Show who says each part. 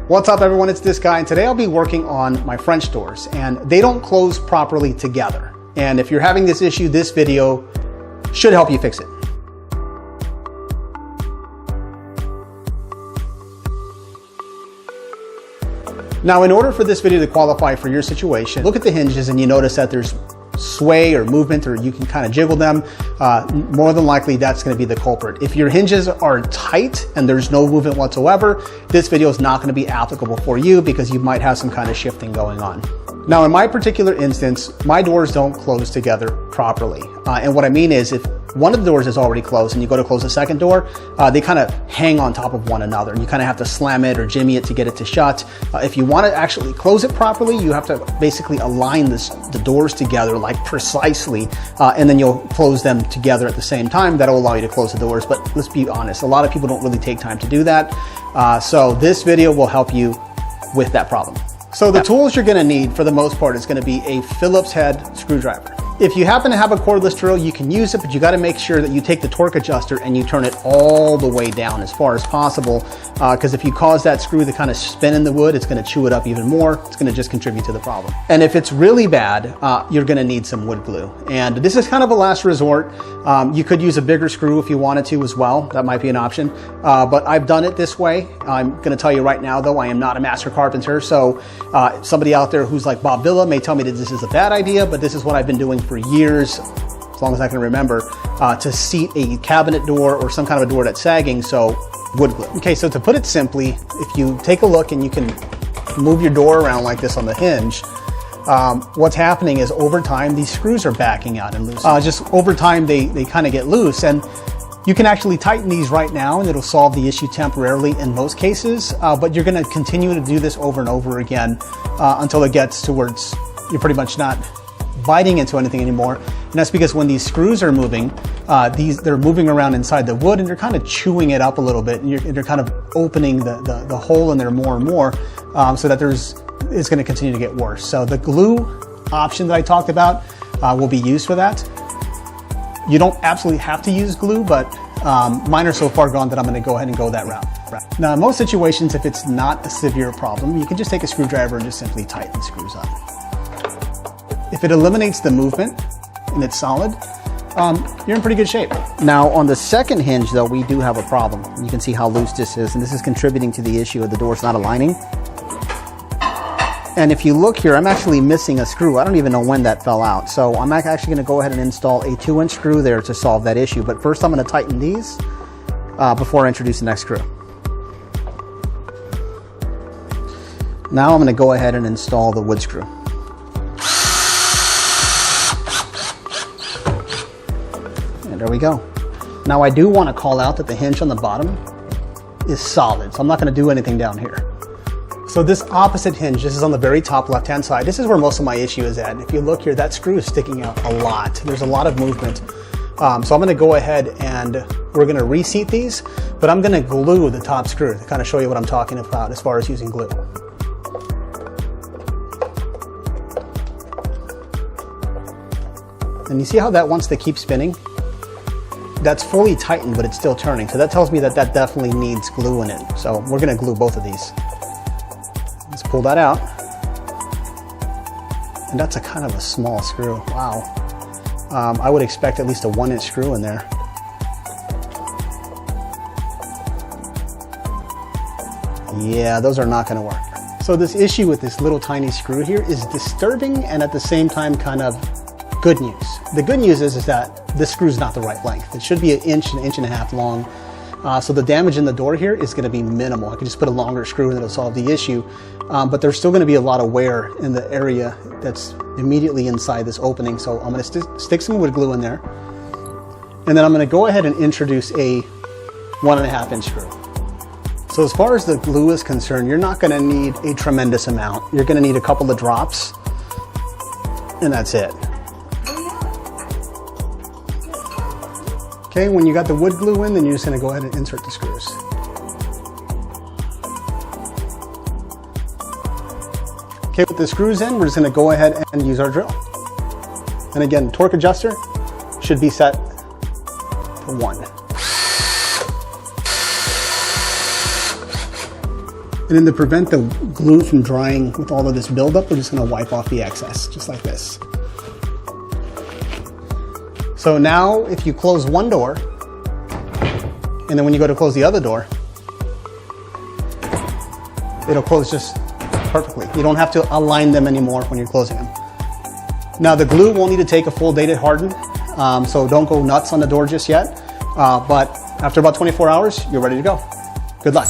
Speaker 1: What's up everyone, it's this guy, and today I'll be working on my French doors, and they don't close properly together. And if you're having this issue, this video should help you fix it. Now, in order for this video to qualify for your situation, look at the hinges and you notice that there's sway or movement, or you can kind of jiggle them. More than likely that's going to be the culprit. If your hinges are tight and there's no movement whatsoever, this video is not going to be applicable for you because you might have some kind of shifting going on. Now, in my particular instance, my doors don't close together properly. And what I mean is, if one of the doors is already closed and you go to close the second door, they kind of hang on top of one another, and you kind of have to slam it or jimmy it to get it to shut. If you want to actually close it properly, you have to basically align the doors together like precisely, and then you'll close them together at the same time. That'll allow you to close the doors. But let's be honest, a lot of people don't really take time to do that. So this video will help you with that problem. So the tools you're going to need for the most part is going to be a Phillips head screwdriver. If you happen to have a cordless drill, you can use it, but you got to make sure that you take the torque adjuster and you turn it all the way down as far as possible, because if you cause that screw to kind of spin in the wood, it's going to chew it up even more. It's going to just contribute to the problem. And if it's really bad, you're going to need some wood glue. And this is kind of a last resort. You could use a bigger screw if you wanted to as well. That might be an option. But I've done it this way. I'm going to tell you right now, though, I am not a master carpenter. So somebody out there who's like Bob Villa may tell me that this is a bad idea, but this is what I've been doing for years, as long as I can remember, to seat a cabinet door or some kind of a door that's sagging, so wood glue. Okay, so to put it simply, if you take a look and you can move your door around like this on the hinge, what's happening is over time these screws are backing out and loose. Just over time they kind of get loose, and you can actually tighten these right now and it'll solve the issue temporarily in most cases, but you're going to continue to do this over and over again until it gets to where you're pretty much not biting into anything anymore. And that's because when these screws are moving, they're moving around inside the wood and they're kind of chewing it up a little bit, and they're kind of opening the hole in there more and more, so that it's going to continue to get worse. So the glue option that I talked about will be used for that. You don't absolutely have to use glue, but mine are so far gone that I'm going to go ahead and go that route. Now, in most situations, if it's not a severe problem, you can just take a screwdriver and just simply tighten the screws up. If it eliminates the movement and it's solid, you're in pretty good shape. Now, on the second hinge, though, we do have a problem. You can see how loose this is, and this is contributing to the issue of the doors not aligning. And if you look here, I'm actually missing a screw. I don't even know when that fell out. So I'm actually going to go ahead and install a 2-inch screw there to solve that issue. But first, I'm going to tighten these before I introduce the next screw. Now I'm going to go ahead and install the wood screw. There we go. Now, I do want to call out that the hinge on the bottom is solid, so I'm not going to do anything down here. So this opposite hinge, this is on the very top left-hand side. This is where most of my issue is at. If you look here, that screw is sticking out a lot. There's a lot of movement. So I'm going to go ahead and we're going to reseat these, but I'm going to glue the top screw to kind of show you what I'm talking about as far as using glue. And you see how that wants to keep spinning? That's fully tightened, but it's still turning. So that tells me that that definitely needs glue in it. So we're going to glue both of these. Let's pull that out. And that's a kind of a small screw. Wow. I would expect at least a 1-inch screw in there. Yeah, those are not going to work. So this issue with this little tiny screw here is disturbing and at the same time kind of good news. The good news is that this screw is not the right length. It should be an inch and a half long. So the damage in the door here is going to be minimal. I can just put a longer screw and it'll solve the issue. But there's still going to be a lot of wear in the area that's immediately inside this opening. So I'm going to stick some wood glue in there. And then I'm going to go ahead and introduce a 1.5-inch screw. So as far as the glue is concerned, you're not going to need a tremendous amount. You're going to need a couple of drops, and that's it. Okay, when you got the wood glue in, then you're just going to go ahead and insert the screws. Okay, with the screws in, we're just going to go ahead and use our drill. And again, torque adjuster should be set to 1. And then to prevent the glue from drying with all of this buildup, we're just gonna wipe off the excess, just like this. So now if you close one door, and then when you go to close the other door, it'll close just perfectly. You don't have to align them anymore when you're closing them. Now the glue won't need to take a full day to harden, so don't go nuts on the door just yet. But after about 24 hours, you're ready to go. Good luck.